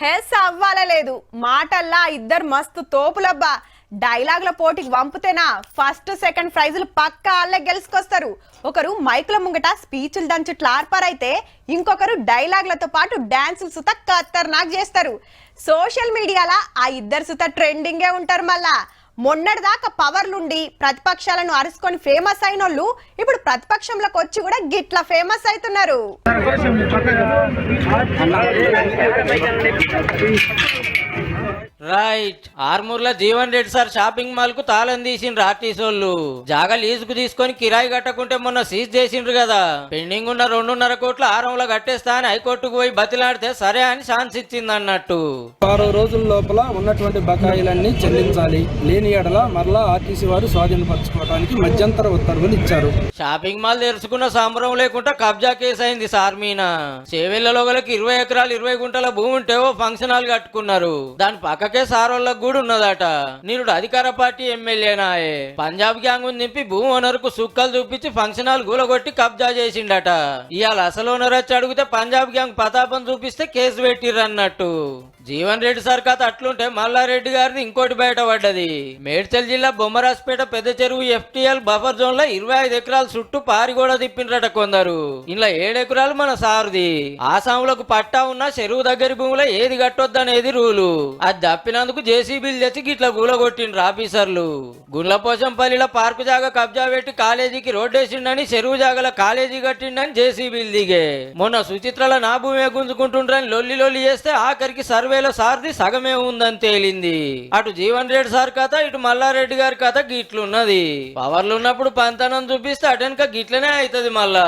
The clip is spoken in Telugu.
హెస్ అవ్వాలలేదు మాటల్లా ఇద్దరు మస్తు తోపులబ్బా. డైలాగ్ల పోటీకి వంపుతేనా ఫస్ట్ సెకండ్ ప్రైజులు పక్కా ఆళ్ళే గెలుచుకొస్తారు. ఒకరు మైకుల ముంగట స్పీచ్లు దంచుట్ల ఆర్పారైతే ఇంకొకరు డైలాగ్లతో పాటు డాన్సులు సుత ఖతర్నాక్ చేస్తారు. సోషల్ మీడియాలో ఆ ఇద్దరు సుత ట్రెండింగే ఉంటారు. మళ్ళా మొన్నటిదాకా పవర్లుండి ప్రతిపక్షాలను అరుచుకొని ఫేమస్ అయినోళ్ళు ఇప్పుడు ప్రతిపక్షంలోకి వచ్చి కూడా గిట్ల ఫేమస్ అవుతున్నారు. రైట్ ఆర్మూర్లో Jeevan Reddy sir shopping mall కు తాళం తీసిండ్రు ఆర్టీసోళ్ళు. జాగా లీజుకు తీసుకొని కిరాయి కట్టకుంటే మొన్న సీజ్ చేసిండ్రు కదా. పెండింగ్ ఉన్న 2.5 కోట్ల ఆరంలో కట్టేస్తా అని హైకోర్టుకు పోయి బతిలాడితే సరే అని ఛాన్స్ ఇచ్చింది అన్నట్టు. 6 రోజుల లోపల ఉన్నటువంటి బకాయిలన్నీ చెల్లించాలి, లేని ఎడల మరలా ఆర్టీసీ వారు స్వాధీనపరచుకోవడానికి మధ్యంతర ఉత్తర్వులు ఇచ్చారు. షాపింగ్ మాల్ తెరుచుకున్న సంబరం లేకుండా కబ్జా కేసు అయింది సార్ మీనా. చేవెళ్లలో గలకి 20 ఎకరాలు 20 గుంటల భూమి ఉంటే ఓ ఫంక్షన్ హాల్ కట్టుకున్నారు. దాని పక్కకే సారోళ్ళకు కూడా ఉన్నదట. నిరుడు అధికార పార్టీ ఎమ్మెల్యేనాయే పంజాబ్ గ్యాంగ్ నింపి భూమి ఓనర్ కు సుక్కలు చూపించి ఫంక్షన్ హాల్ గూలగొట్టి కబ్జా చేసిండట. ఇవాళ అసలు ఓనర్ వచ్చి అడిగితే పంజాబ్ గ్యాంగ్ ప్రతాపం చూపిస్తే కేసు పెట్టిర్రన్నట్టు. జీవన్ రెడ్డి సార్ కథ అట్లుంటే మల్లారెడ్డి గారిది ఇంకోటి బయటపడ్డది. మేడ్చల్ జిల్లా బొమ్మరాజ్పేట పెద్ద చెరువు FTL బఫర్ జోన్ లో 25 ఎకరాల చుట్టూ పారి కూడా తిప్పిండ్రట కొందరు. ఇలా 7 ఎకరాలు మన సారుది. ఆసాములకు పట్టా ఉన్న చెరువు దగ్గర భూములో ఏది కట్టొద్దనేది రూలు. అది తప్పినందుకు JCBలు తెచ్చి గిట్ల గూలగొట్టిండ్రు ఆఫీసర్లు. గుండ్లపోచంపల్లిలో పార్కు జాగా కబ్జా పెట్టి కాలేజీకి రోడ్డేసిండని, చెరువు జాగల కాలేజీ కట్టిండని JCBలు దిగే. మొన్న సుచిత్రల నా భూమే గుంజుకుంటుండ్రని లొల్లి చేస్తే ఆఖరికి సర్వేలో సార్ది సగమే ఉందని తేలింది. అటు జీవన్ రెడ్డి సార్ కథ, ఇటు మల్లారెడ్డి గారి కథ గిట్లున్నది. పవర్లు ఉన్నప్పుడు పంతనం చూపిస్తే అటెనక గిట్లనే అవుతుంది మళ్ళా.